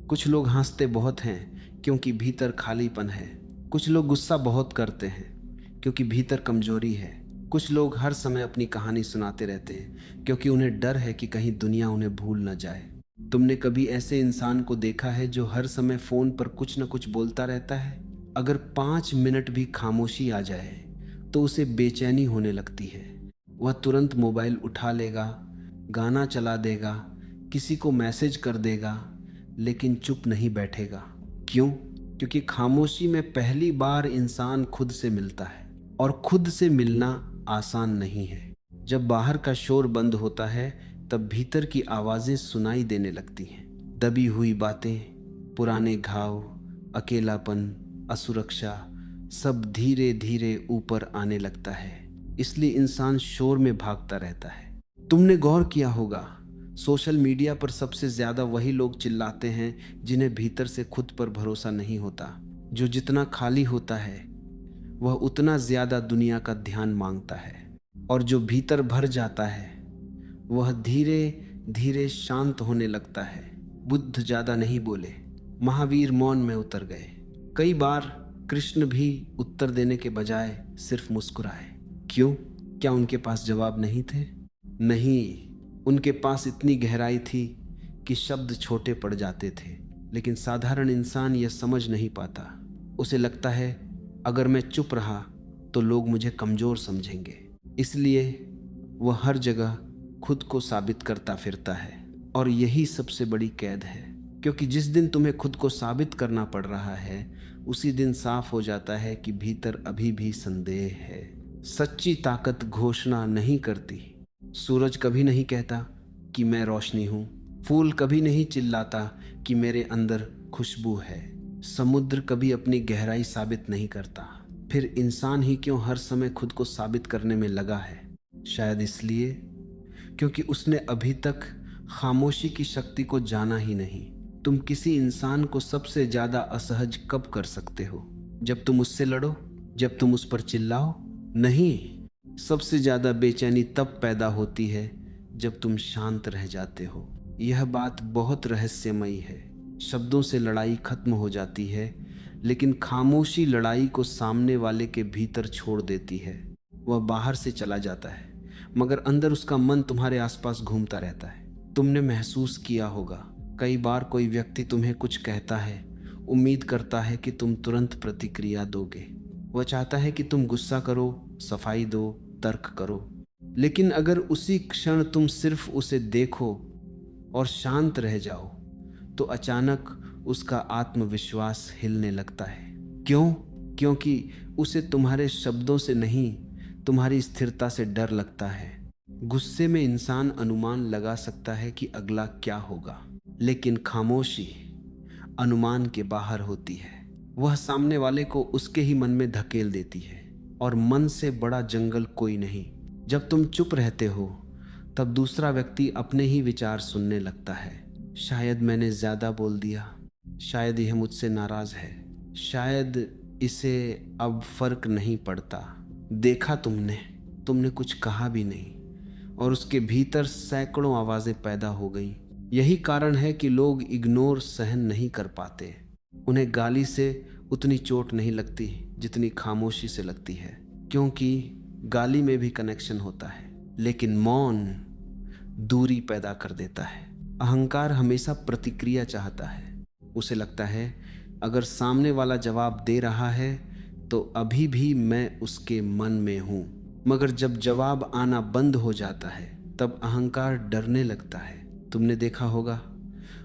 कुछ लोग हंसते बहुत हैं क्योंकि भीतर खालीपन है। कुछ लोग गुस्सा बहुत करते हैं क्योंकि भीतर कमजोरी है। कुछ लोग हर समय अपनी कहानी सुनाते रहते हैं क्योंकि उन्हें डर है कि कहीं दुनिया उन्हें भूल न जाए। तुमने कभी ऐसे इंसान को देखा है जो हर समय फोन पर कुछ न कुछ बोलता रहता है? अगर 5 मिनट भी खामोशी आ जाए तो उसे बेचैनी होने लगती है। वह तुरंत मोबाइल उठा लेगा, गाना चला देगा, किसी को मैसेज कर देगा, लेकिन चुप नहीं बैठेगा। क्यों? क्योंकि खामोशी में पहली बार इंसान खुद से मिलता है, और खुद से मिलना आसान नहीं है। जब बाहर का शोर बंद होता है तब भीतर की आवाजें सुनाई देने लगती हैं। दबी हुई बातें, पुराने घाव, अकेलापन, असुरक्षा, सब धीरे धीरे ऊपर आने लगता है। इसलिए इंसान शोर में भागता रहता है। तुमने गौर किया होगा, सोशल मीडिया पर सबसे ज्यादा वही लोग चिल्लाते हैं जिन्हें भीतर से खुद पर भरोसा नहीं होता। जो जितना खाली होता है वह उतना ज्यादा दुनिया का ध्यान मांगता है, और जो भीतर भर जाता है वह धीरे धीरे शांत होने लगता है। बुद्ध ज्यादा नहीं बोले, महावीर मौन में उतर गए। कई बार कृष्ण भी उत्तर देने के बजाय सिर्फ मुस्कुराए। क्यों? क्या उनके पास जवाब नहीं थे? नहीं, उनके पास इतनी गहराई थी कि शब्द छोटे पड़ जाते थे। लेकिन साधारण इंसान यह समझ नहीं पाता। उसे लगता है अगर मैं चुप रहा तो लोग मुझे कमजोर समझेंगे। इसलिए वह हर जगह खुद को साबित करता फिरता है, और यही सबसे बड़ी कैद है। क्योंकि जिस दिन तुम्हें खुद को साबित करना पड़ रहा है उसी दिन साफ हो जाता है कि भीतर अभी भी संदेह है। सच्ची ताकत घोषणा नहीं करती। सूरज कभी नहीं कहता कि मैं रोशनी हूं। फूल कभी नहीं चिल्लाता कि मेरे अंदर खुशबू है। समुद्र कभी अपनी गहराई साबित नहीं करता। फिर इंसान ही क्यों हर समय खुद को साबित करने में लगा है? शायद इसलिए क्योंकि उसने अभी तक खामोशी की शक्ति को जाना ही नहीं। तुम किसी इंसान को सबसे ज्यादा असहज कब कर सकते हो? जब तुम उससे लड़ो? जब तुम उस पर चिल्लाओ? नहीं, सबसे ज्यादा बेचैनी तब पैदा होती है जब तुम शांत रह जाते हो। यह बात बहुत रहस्यमयी है। शब्दों से लड़ाई खत्म हो जाती है, लेकिन खामोशी लड़ाई को सामने वाले के भीतर छोड़ देती है। वह बाहर से चला जाता है मगर अंदर उसका मन तुम्हारे आसपास घूमता रहता है। तुमने महसूस किया होगा, कई बार कोई व्यक्ति तुम्हें कुछ कहता है, उम्मीद करता है कि तुम तुरंत प्रतिक्रिया दोगे। वह चाहता है कि तुम गुस्सा करो, सफाई दो, तर्क करो। लेकिन अगर उसी क्षण तुम सिर्फ उसे देखो और शांत रह जाओ तो अचानक उसका आत्मविश्वास हिलने लगता है। क्यों? क्योंकि उसे तुम्हारे शब्दों से नहीं, तुम्हारी स्थिरता से डर लगता है। गुस्से में इंसान अनुमान लगा सकता है कि अगला क्या होगा, लेकिन खामोशी अनुमान के बाहर होती है। वह सामने वाले को उसके ही मन में धकेल देती है, और मन से बड़ा जंगल कोई नहीं। जब तुम चुप रहते हो तब दूसरा व्यक्ति अपने ही विचार सुनने लगता है। शायद मैंने ज्यादा बोल दिया, शायद यह मुझसे नाराज है, शायद इसे अब फर्क नहीं पड़ता। देखा तुमने तुमने कुछ कहा भी नहीं, और उसके भीतर सैकड़ों आवाजें पैदा हो गई। यही कारण है कि लोग इग्नोर सहन नहीं कर पाते। उन्हें गाली से उतनी चोट नहीं लगती जितनी खामोशी से लगती है, क्योंकि गाली में भी कनेक्शन होता है, लेकिन मौन दूरी पैदा कर देता है। अहंकार हमेशा प्रतिक्रिया चाहता है। उसे लगता है अगर सामने वाला जवाब दे रहा है तो अभी भी मैं उसके मन में हूं। मगर जब जवाब आना बंद हो जाता है तब अहंकार डरने लगता है। तुमने देखा होगा,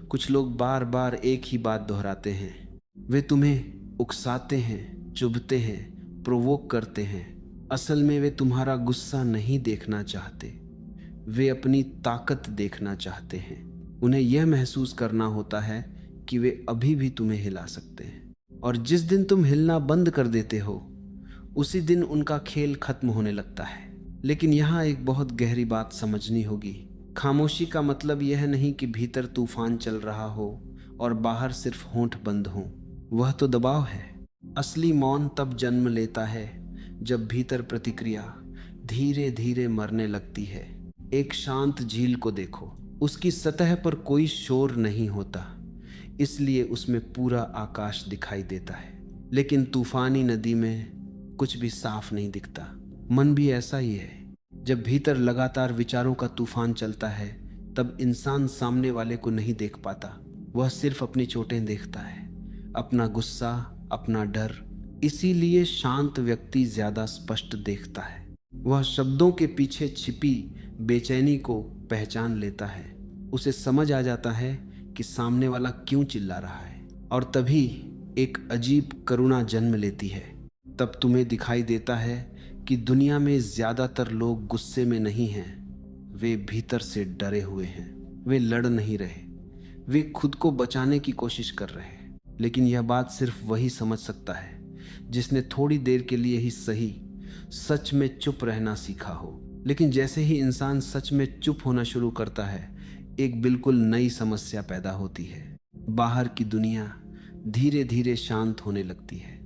कुछ लोग बार बार एक ही बात दोहराते हैं। वे तुम्हें उकसाते हैं, चुभते हैं, प्रोवोक करते हैं। असल में वे तुम्हारा गुस्सा नहीं देखना चाहते, वे अपनी ताकत देखना चाहते हैं। उन्हें यह महसूस करना होता है कि वे अभी भी तुम्हें हिला सकते हैं, और जिस दिन तुम हिलना बंद कर देते हो उसी दिन उनका खेल खत्म होने लगता है। लेकिन यहाँ एक बहुत गहरी बात समझनी होगी। खामोशी का मतलब यह नहीं कि भीतर तूफान चल रहा हो और बाहर सिर्फ होंठ बंद हों। वह तो दबाव है। असली मौन तब जन्म लेता है जब भीतर प्रतिक्रिया धीरे धीरे मरने लगती है। एक शांत झील को देखो, उसकी सतह पर कोई शोर नहीं होता, इसलिए उसमें पूरा आकाश दिखाई देता है। लेकिन तूफानी नदी में कुछ भी साफ नहीं दिखता। मन भी ऐसा ही है। जब भीतर लगातार विचारों का तूफान चलता है, तब इंसान सामने वाले को नहीं देख पाता। वह सिर्फ अपनी चोटें देखता है, अपना गुस्सा, अपना डर। इसीलिए शांत व्यक्ति ज्यादा स्पष्ट देखता है। वह शब्दों के पीछे छिपी बेचैनी को पहचान लेता है। उसे समझ आ जाता है कि सामने वाला क्यों चिल्ला रहा है, और तभी एक अजीब करुणा जन्म लेती है। तब तुम्हें दिखाई देता है कि दुनिया में ज्यादातर लोग गुस्से में नहीं हैं, वे भीतर से डरे हुए हैं। वे लड़ नहीं रहे, वे खुद को बचाने की कोशिश कर रहे हैं। लेकिन यह बात सिर्फ वही समझ सकता है जिसने थोड़ी देर के लिए ही सही सच में चुप रहना सीखा हो। लेकिन जैसे ही इंसान सच में चुप होना शुरू करता है, एक बिल्कुल नई समस्या पैदा होती है। बाहर की दुनिया धीरे धीरे शांत होने लगती है,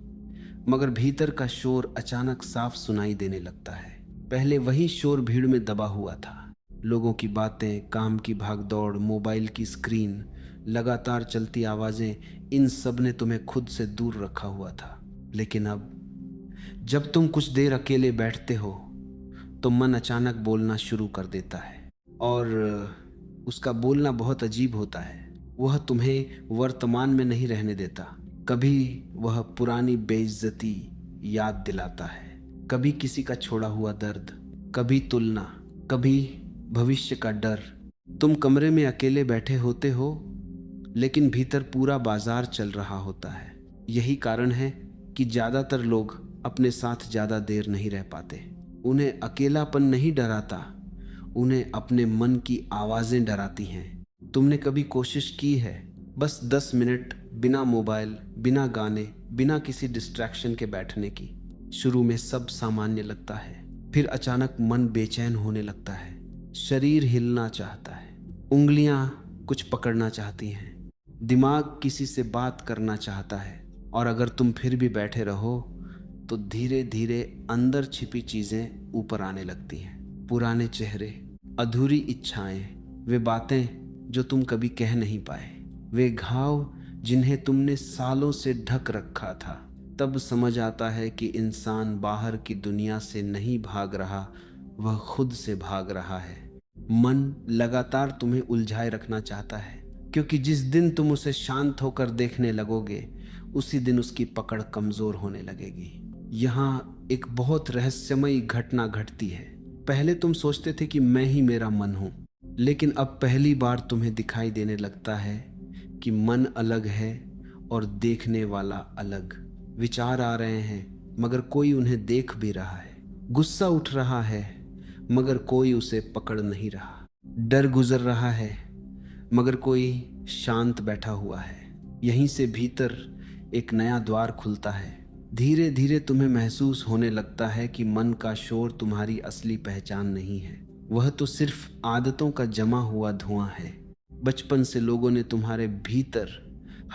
मगर भीतर का शोर अचानक साफ सुनाई देने लगता है। पहले वही शोर भीड़ में दबा हुआ था। लोगों की बातें, काम की भागदौड़, मोबाइल की स्क्रीन, लगातार चलती आवाजें, इन सब ने तुम्हें खुद से दूर रखा हुआ था। लेकिन अब जब तुम कुछ देर अकेले बैठते हो, तो मन अचानक बोलना शुरू कर देता है। और उसका बोलना बहुत अजीब होता है। वह तुम्हें वर्तमान में नहीं रहने देता। कभी वह पुरानी बेइज्जती याद दिलाता है, कभी किसी का छोड़ा हुआ दर्द, कभी तुलना, कभी भविष्य का डर। तुम कमरे में अकेले बैठे होते हो, लेकिन भीतर पूरा बाजार चल रहा होता है। यही कारण है कि ज्यादातर लोग अपने साथ ज्यादा देर नहीं रह पाते। उन्हें अकेलापन नहीं डराता, उन्हें अपने मन की आवाजें डराती हैं। तुमने कभी कोशिश की है बस 10 मिनट बिना मोबाइल, बिना गाने, बिना किसी डिस्ट्रैक्शन के बैठने की? शुरू में सब सामान्य लगता है, फिर अचानक मन बेचैन होने लगता है। शरीर हिलना चाहता है, उंगलियां कुछ पकड़ना चाहती हैं, दिमाग किसी से बात करना चाहता है। और अगर तुम फिर भी बैठे रहो, तो धीरे धीरे अंदर छिपी चीजें ऊपर आने लगती हैं। पुराने चेहरे, अधूरी इच्छाएं, वे बातें जो तुम कभी कह नहीं पाए, वे घाव जिन्हें तुमने सालों से ढक रखा था। तब समझ आता है कि इंसान बाहर की दुनिया से नहीं भाग रहा, वह खुद से भाग रहा है। मन लगातार तुम्हें उलझाए रखना चाहता है, क्योंकि जिस दिन तुम उसे शांत होकर देखने लगोगे, उसी दिन उसकी पकड़ कमजोर होने लगेगी। यहाँ एक बहुत रहस्यमयी घटना घटती है। पहले तुम सोचते थे कि मैं ही मेरा मन हूं, लेकिन अब पहली बार तुम्हें दिखाई देने लगता है कि मन अलग है और देखने वाला अलग। विचार आ रहे हैं, मगर कोई उन्हें देख भी रहा है। गुस्सा उठ रहा है, मगर कोई उसे पकड़ नहीं रहा। डर गुजर रहा है, मगर कोई शांत बैठा हुआ है। यहीं से भीतर एक नया द्वार खुलता है। धीरे धीरे तुम्हें महसूस होने लगता है कि मन का शोर तुम्हारी असली पहचान नहीं है। वह तो सिर्फ आदतों का जमा हुआ धुआं है। बचपन से लोगों ने तुम्हारे भीतर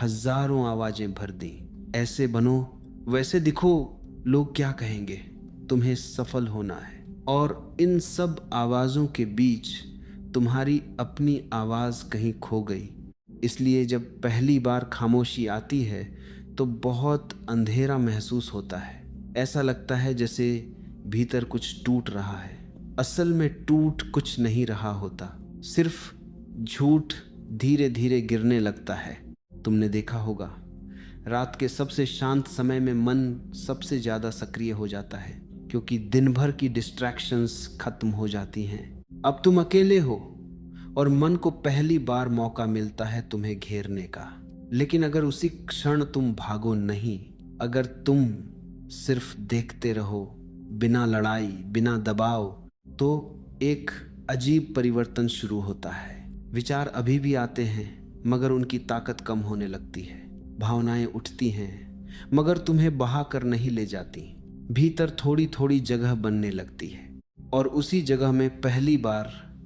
हजारों आवाजें भर दी। ऐसे बनो, वैसे दिखो, लोग क्या कहेंगे, तुम्हें सफल होना है। और इन सब आवाजों के बीच तुम्हारी अपनी आवाज कहीं खो गई। इसलिए जब पहली बार खामोशी आती है, तो बहुत अंधेरा महसूस होता है। ऐसा लगता है जैसे भीतर कुछ टूट रहा है। असल में टूट कुछ नहीं रहा होता, सिर्फ झूठ धीरे धीरे गिरने लगता है। तुमने देखा होगा, रात के सबसे शांत समय में मन सबसे ज्यादा सक्रिय हो जाता है, क्योंकि दिन भर की डिस्ट्रैक्शंस खत्म हो जाती हैं। अब तुम अकेले हो और मन को पहली बार मौका मिलता है तुम्हें घेरने का। लेकिन अगर उसी क्षण तुम भागो नहीं, अगर तुम सिर्फ देखते रहो, बिना लड़ाई, बिना दबाव, तो एक अजीब परिवर्तन शुरू होता है। विचार अभी भी आते हैं, मगर उनकी ताकत कम होने लगती है। भावनाएं उठती हैं, मगर तुम्हें बहा कर नहीं ले जाती। भीतर थोड़ी थोड़ी जगह बनने लगती है, और उसी जगह में पहली बार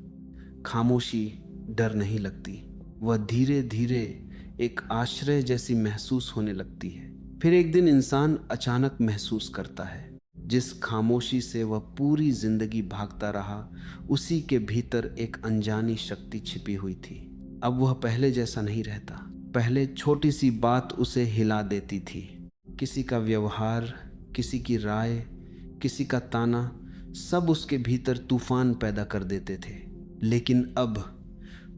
खामोशी डर नहीं लगती। वह धीरे धीरे एक आश्रय जैसी महसूस होने लगती है। फिर एक दिन इंसान अचानक महसूस करता है, जिस खामोशी से वह पूरी जिंदगी भागता रहा, उसी के भीतर एक अनजानी शक्ति छिपी हुई थी। अब वह पहले जैसा नहीं रहता। पहले छोटी सी बात उसे हिला देती थी। किसी का व्यवहार, किसी की राय, किसी का ताना, सब उसके भीतर तूफान पैदा कर देते थे। लेकिन अब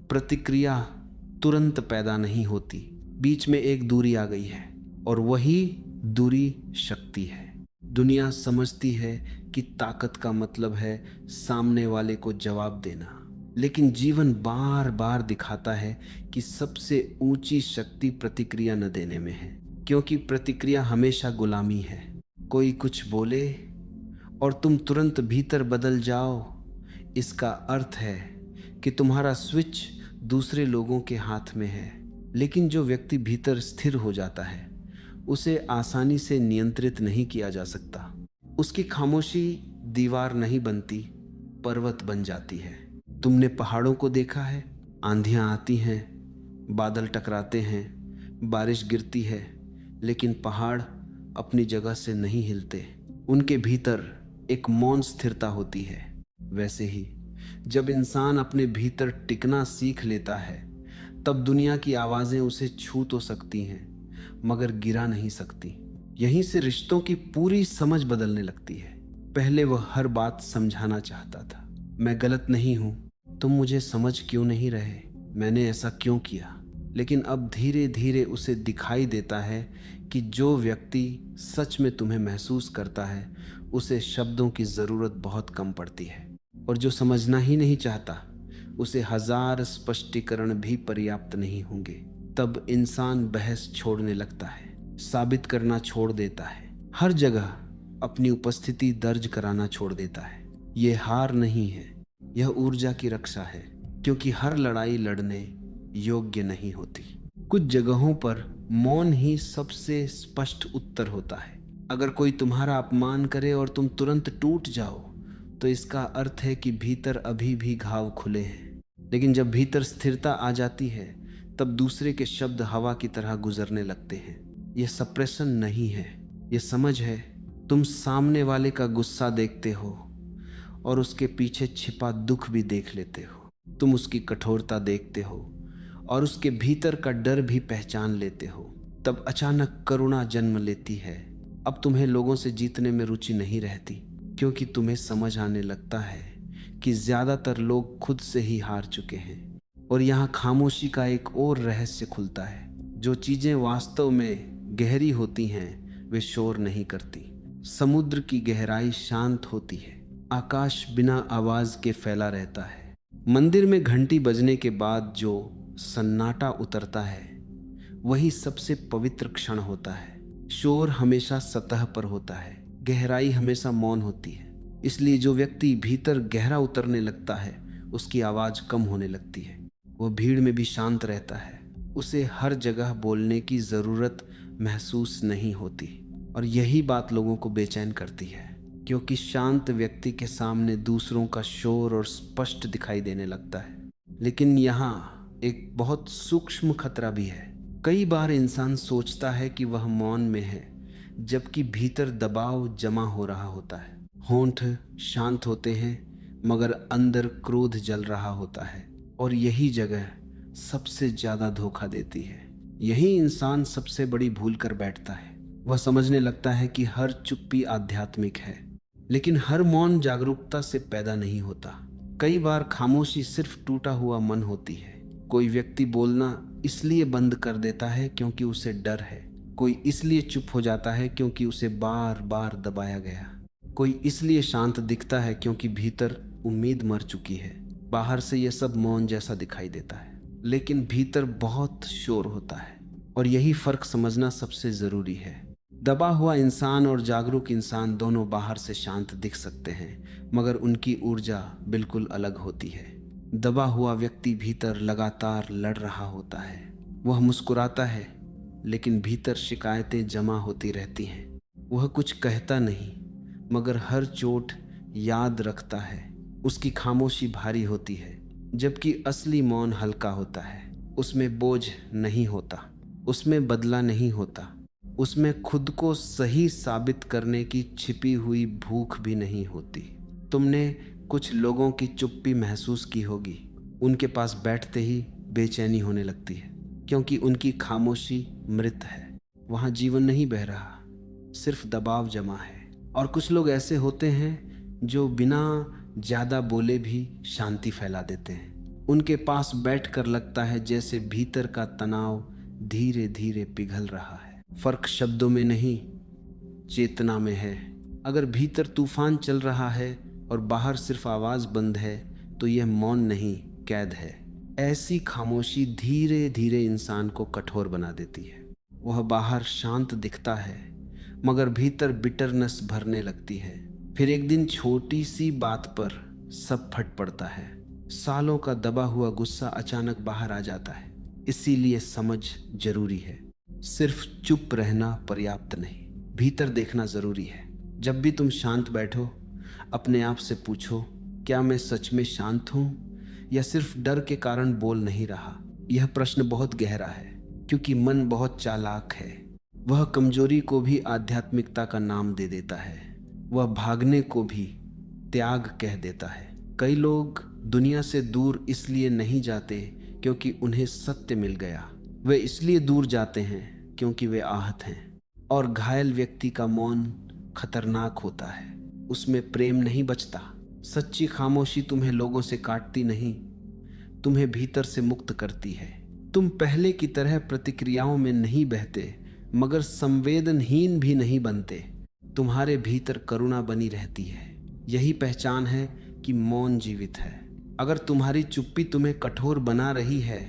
प्रतिक्रिया तुरंत पैदा नहीं होती, बीच में एक दूरी आ गई है, और वही दूरी शक्ति है। दुनिया समझती है कि ताकत का मतलब है सामने वाले को जवाब देना, लेकिन जीवन बार बार दिखाता है कि सबसे ऊंची शक्ति प्रतिक्रिया न देने में है, क्योंकि प्रतिक्रिया हमेशा गुलामी है। कोई कुछ बोले और तुम तुरंत भीतर बदल जाओ, इसका अर्थ है कि तुम्हारा स्विच दूसरे लोगों के हाथ में है। लेकिन जो व्यक्ति भीतर स्थिर हो जाता है, उसे आसानी से नियंत्रित नहीं किया जा सकता। उसकी खामोशी दीवार नहीं बनती, पर्वत बन जाती है। तुमने पहाड़ों को देखा है, आंधियां आती हैं, बादल टकराते हैं, बारिश गिरती है, लेकिन पहाड़ अपनी जगह से नहीं हिलते। उनके भीतर एक मौन स्थिरता होती है। वैसे ही जब इंसान अपने भीतर टिकना सीख लेता है, तब दुनिया की आवाजें उसे छू तो सकती हैं, मगर गिरा नहीं सकती। यहीं से रिश्तों की पूरी समझ बदलने लगती है। पहले वह हर बात समझाना चाहता था। मैं गलत नहीं हूं, तुम मुझे समझ क्यों नहीं रहे, मैंने ऐसा क्यों किया। लेकिन अब धीरे धीरे उसे दिखाई देता है कि जो व्यक्ति सच में तुम्हें महसूस करता है, उसे शब्दों की जरूरत बहुत कम पड़ती है, और जो समझना ही नहीं चाहता, उसे 1000 स्पष्टीकरण भी पर्याप्त नहीं होंगे। तब इंसान बहस छोड़ने लगता है, साबित करना छोड़ देता है, हर जगह अपनी उपस्थिति दर्ज कराना छोड़ देता है। यह हार नहीं है, यह ऊर्जा की रक्षा है, क्योंकि हर लड़ाई लड़ने योग्य नहीं होती। कुछ जगहों पर मौन ही सबसे स्पष्ट उत्तर होता है। अगर कोई तुम्हारा अपमान करे और तुम तुरंत टूट जाओ, तो इसका अर्थ है कि भीतर अभी भी घाव खुले हैं। लेकिन जब भीतर स्थिरता आ जाती है, तब दूसरे के शब्द हवा की तरह गुजरने लगते हैं। यह सप्रेशन नहीं है, यह समझ है। तुम सामने वाले का गुस्सा देखते हो और उसके पीछे छिपा दुख भी देख लेते हो। तुम उसकी कठोरता देखते हो और उसके भीतर का डर भी पहचान लेते हो। तब अचानक करुणा जन्म लेती है। अब तुम्हें लोगों से जीतने में रुचि नहीं रहती, क्योंकि तुम्हें समझ आने लगता है कि ज्यादातर लोग खुद से ही हार चुके हैं। और यहाँ खामोशी का एक और रहस्य खुलता है। जो चीजें वास्तव में गहरी होती हैं, वे शोर नहीं करती। समुद्र की गहराई शांत होती है, आकाश बिना आवाज के फैला रहता है। मंदिर में घंटी बजने के बाद जो सन्नाटा उतरता है, वही सबसे पवित्र क्षण होता है। शोर हमेशा सतह पर होता है, गहराई हमेशा मौन होती है। इसलिए जो व्यक्ति भीतर गहरा उतरने लगता है, उसकी आवाज कम होने लगती है। वह भीड़ में भी शांत रहता है, उसे हर जगह बोलने की जरूरत महसूस नहीं होती। और यही बात लोगों को बेचैन करती है, क्योंकि शांत व्यक्ति के सामने दूसरों का शोर और स्पष्ट दिखाई देने लगता है। लेकिन यहाँ एक बहुत सूक्ष्म खतरा भी है। कई बार इंसान सोचता है कि वह मौन में है, जबकि भीतर दबाव जमा हो रहा होता है। होंठ शांत होते हैं, मगर अंदर क्रोध जल रहा होता है, और यही जगह सबसे ज्यादा धोखा देती है। यही इंसान सबसे बड़ी भूल कर बैठता है। वह समझने लगता है कि हर चुप्पी आध्यात्मिक है, लेकिन हर मौन जागरूकता से पैदा नहीं होता। कई बार खामोशी सिर्फ टूटा हुआ मन होती है। कोई व्यक्ति बोलना इसलिए बंद कर देता है क्योंकि उसे डर है। कोई इसलिए चुप हो जाता है क्योंकि उसे बार बार दबाया गया। कोई इसलिए शांत दिखता है क्योंकि भीतर उम्मीद मर चुकी है। बाहर से यह सब मौन जैसा दिखाई देता है, लेकिन भीतर बहुत शोर होता है। और यही फर्क समझना सबसे जरूरी है। दबा हुआ इंसान और जागरूक इंसान दोनों बाहर से शांत दिख सकते हैं, मगर उनकी ऊर्जा बिल्कुल अलग होती है। दबा हुआ व्यक्ति भीतर लगातार लड़ रहा होता है। वह मुस्कुराता है, लेकिन भीतर शिकायतें जमा होती रहती हैं। वह कुछ कहता नहीं, मगर हर चोट याद रखता है। उसकी खामोशी भारी होती है, जबकि असली मौन हल्का होता है। उसमें बोझ नहीं होता, उसमें बदला नहीं होता, उसमें खुद को सही साबित करने की छिपी हुई भूख भी नहीं होती। तुमने कुछ लोगों की चुप्पी महसूस की होगी। उनके पास बैठते ही बेचैनी होने लगती है, क्योंकि उनकी खामोशी मृत है। वहाँ जीवन नहीं बह रहा, सिर्फ दबाव जमा है। और कुछ लोग ऐसे होते हैं जो बिना ज़्यादा बोले भी शांति फैला देते हैं। उनके पास बैठकर लगता है जैसे भीतर का तनाव धीरे धीरे पिघल रहा है। फर्क शब्दों में नहीं, चेतना में है। अगर भीतर तूफान चल रहा है और बाहर सिर्फ आवाज़ बंद है, तो यह मौन नहीं, कैद है। ऐसी खामोशी धीरे धीरे इंसान को कठोर बना देती है। वह बाहर शांत दिखता है, मगर भीतर बिटरनेस भरने लगती है। फिर एक दिन छोटी सी बात पर सब फट पड़ता है। सालों का दबा हुआ गुस्सा अचानक बाहर आ जाता है। इसीलिए समझ जरूरी है। सिर्फ चुप रहना पर्याप्त नहीं, भीतर देखना जरूरी है। जब भी तुम शांत बैठो, अपने आप से पूछो, क्या मैं सच में शांत हूं या सिर्फ डर के कारण बोल नहीं रहा? यह प्रश्न बहुत गहरा है, क्योंकि मन बहुत चालाक है। वह कमजोरी को भी आध्यात्मिकता का नाम दे देता है। वह भागने को भी त्याग कह देता है। कई लोग दुनिया से दूर इसलिए नहीं जाते क्योंकि उन्हें सत्य मिल गया। वे इसलिए दूर जाते हैं क्योंकि वे आहत हैं। और घायल व्यक्ति का मौन खतरनाक होता है। उसमें प्रेम नहीं बचता। सच्ची खामोशी तुम्हें लोगों से काटती नहीं, तुम्हें भीतर से मुक्त करती है। तुम पहले की तरह प्रतिक्रियाओं में नहीं बहते, मगर संवेदनहीन भी नहीं बनते। तुम्हारे भीतर करुणा बनी रहती है। यही पहचान है कि मौन जीवित है। अगर तुम्हारी चुप्पी तुम्हें कठोर बना रही है,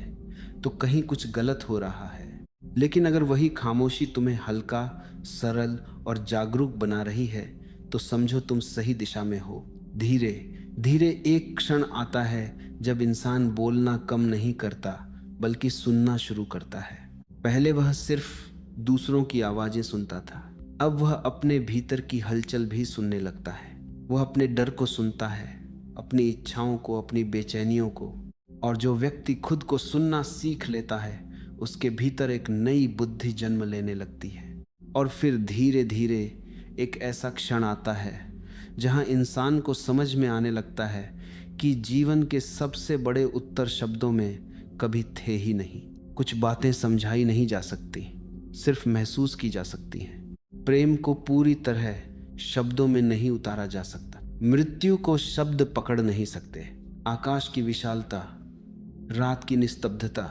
तो कहीं कुछ गलत हो रहा है। लेकिन अगर वही खामोशी तुम्हें हल्का, सरल और जागरूक बना रही है, तो समझो तुम सही दिशा में हो। धीरे धीरे एक क्षण आता है जब इंसान बोलना कम नहीं करता, बल्कि सुनना शुरू करता है। पहले वह सिर्फ दूसरों की आवाजें सुनता था, अब वह अपने भीतर की हलचल भी सुनने लगता है। वह अपने डर को सुनता है, अपनी इच्छाओं को, अपनी बेचैनियों को। और जो व्यक्ति खुद को सुनना सीख लेता है, उसके भीतर एक नई बुद्धि जन्म लेने लगती है। और फिर धीरे धीरे एक ऐसा क्षण आता है जहां इंसान को समझ में आने लगता है कि जीवन के सबसे बड़े उत्तर शब्दों में कभी थे ही नहीं। कुछ बातें समझाई नहीं जा सकती, सिर्फ महसूस की जा सकती हैं। प्रेम को पूरी तरह शब्दों में नहीं उतारा जा सकता। मृत्यु को शब्द पकड़ नहीं सकते। आकाश की विशालता, रात की निस्तब्धता,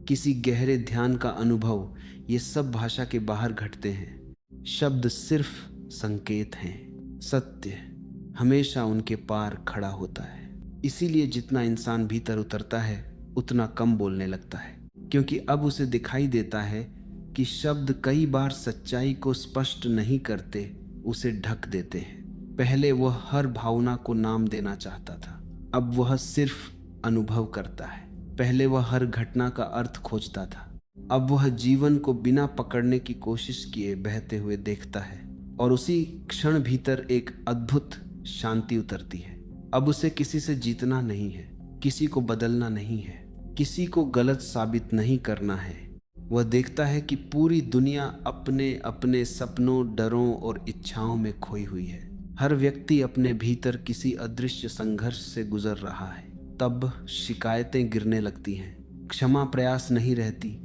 किसी गहरे ध्यान का अनुभव, ये सब भाषा के बाहर घटते हैं। शब्द सिर्फ संकेत हैं। सत्य हमेशा उनके पार खड़ा होता है। इसीलिए जितना इंसान भीतर उतरता है, उतना कम बोलने लगता है, क्योंकि अब उसे दिखाई देता है कि शब्द कई बार सच्चाई को स्पष्ट नहीं करते, उसे ढक देते हैं। पहले वह हर भावना को नाम देना चाहता था, अब वह सिर्फ अनुभव करता है। पहले वह हर घटना का अर्थ खोजता था, अब वह जीवन को बिना पकड़ने की कोशिश किए बहते हुए देखता है। और उसी क्षण भीतर एक अद्भुत शांति उतरती है। अब उसे किसी से जीतना नहीं है, किसी को बदलना नहीं है, किसी को गलत साबित नहीं करना है। वह देखता है कि पूरी दुनिया अपने अपने सपनों, डरों और इच्छाओं में खोई हुई है। हर व्यक्ति अपने भीतर किसी अदृश्य संघर्ष से गुजर रहा है। तब शिकायतें गिरने लगती हैं, क्षमा प्रयास नहीं रहती,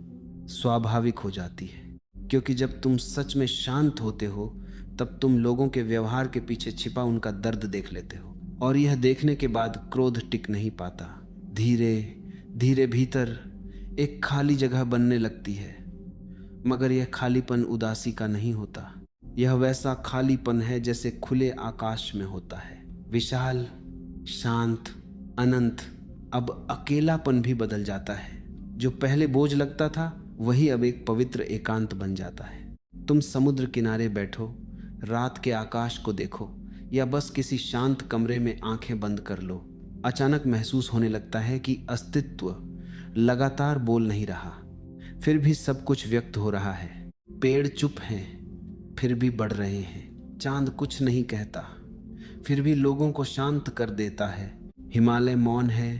स्वाभाविक हो जाती है। क्योंकि जब तुम सच में शांत होते हो, तब तुम लोगों के व्यवहार के पीछे छिपा उनका दर्द देख लेते हो। और यह देखने के बाद क्रोध टिक नहीं पाता। धीरे धीरे भीतर एक खाली जगह बनने लगती है, मगर यह खालीपन उदासी का नहीं होता। यह वैसा खालीपन है जैसे खुले आकाश में होता है, विशाल, शांत, अनंत। अब अकेलापन भी बदल जाता है। जो पहले बोझ लगता था, वही अब एक पवित्र एकांत बन जाता है। तुम समुद्र किनारे बैठो, रात के आकाश को देखो, या बस किसी शांत कमरे में आंखें बंद कर लो। अचानक महसूस होने लगता है कि अस्तित्व लगातार बोल नहीं रहा, फिर भी सब कुछ व्यक्त हो रहा है। पेड़ चुप हैं, फिर भी बढ़ रहे हैं। चांद कुछ नहीं कहता, फिर भी लोगों को शांत कर देता है। हिमालय मौन है,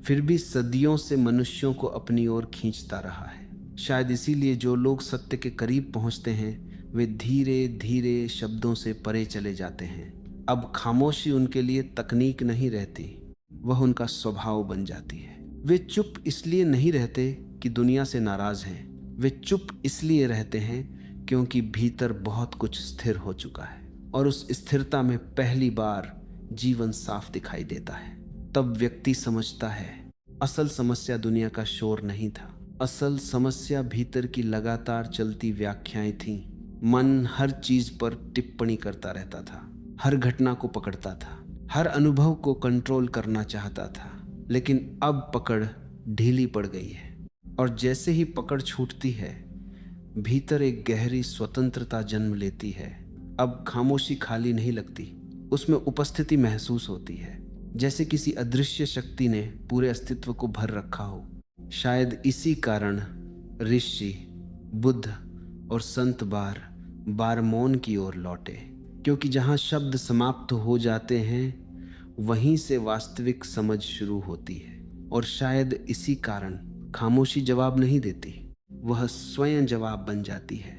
फिर भी सदियों से मनुष्यों को अपनी ओर खींचता रहा है। शायद इसीलिए जो लोग सत्य के करीब पहुंचते हैं, वे धीरे धीरे शब्दों से परे चले जाते हैं। अब खामोशी उनके लिए तकनीक नहीं रहती, वह उनका स्वभाव बन जाती है। वे चुप इसलिए नहीं रहते कि दुनिया से नाराज हैं। वे चुप इसलिए रहते हैं क्योंकि भीतर बहुत कुछ स्थिर हो चुका है और उस स्थिरता में पहली बार जीवन साफ दिखाई देता है। तब व्यक्ति समझता है असल समस्या दुनिया का शोर नहीं था, असल समस्या भीतर की लगातार चलती व्याख्याएं थीं। मन हर चीज पर टिप्पणी करता रहता था, हर घटना को पकड़ता था, हर अनुभव को कंट्रोल करना चाहता था। लेकिन अब पकड़ ढीली पड़ गई है और जैसे ही पकड़ छूटती है भीतर एक गहरी स्वतंत्रता जन्म लेती है। अब खामोशी खाली नहीं लगती, उसमें उपस्थिति महसूस होती है, जैसे किसी अदृश्य शक्ति ने पूरे अस्तित्व को भर रखा हो। शायद इसी कारण ऋषि, बुद्ध और संत बार बार मौन की ओर लौटे, क्योंकि जहाँ शब्द समाप्त हो जाते हैं वहीं से वास्तविक समझ शुरू होती है। और शायद इसी कारण खामोशी जवाब नहीं देती, वह स्वयं जवाब बन जाती है।